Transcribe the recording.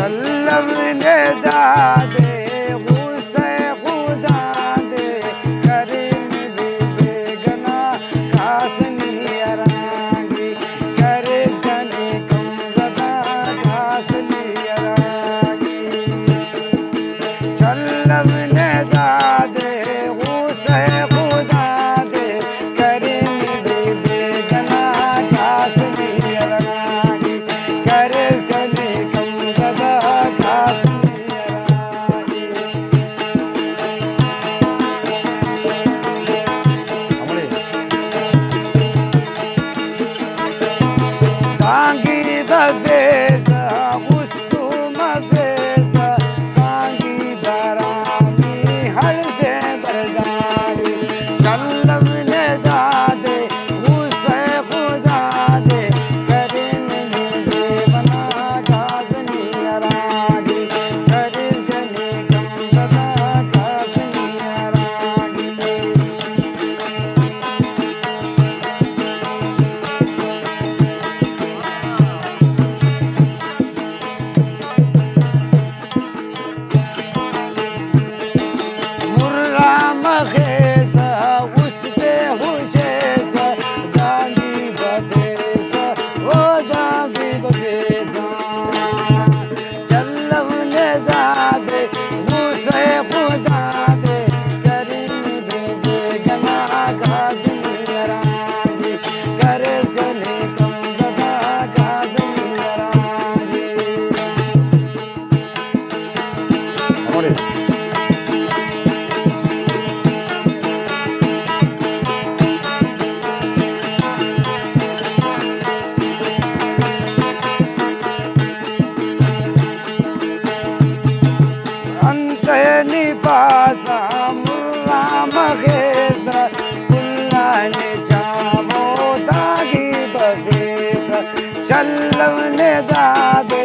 चलवने दादे गुस्से खुदा दे करीम भी बेगना खासनी अरांगी करे सनी कम ज़दा खासनी अरांगी चलवने दादे गुस्से खुदा दे करीम भी बेगना खासनी अरांगी करे सनी कम ज़दा खासनी अरांगी सांगी बबेसा गुस्तु मबेसा सांगी दरामी हर से बरदारी चलवने दादे गुस्से खुदा दे करीम भी बेगना खासनी अरांगी करे सनी कम ज़दा खासनी अरांगी मुर्रा मखेसा उसते हुशेसा दांगी बबेसा ओ दांगी बबेसा चलवने दादे गुस्से खुदा दे करीम भी बेगना खासनी अरांगी करे सनी कम ज़दा खासनी अरांगी अंतनी पासा मुर्रा मखेसा कुल्लाने चावो दागी बबेसा चलवने दादे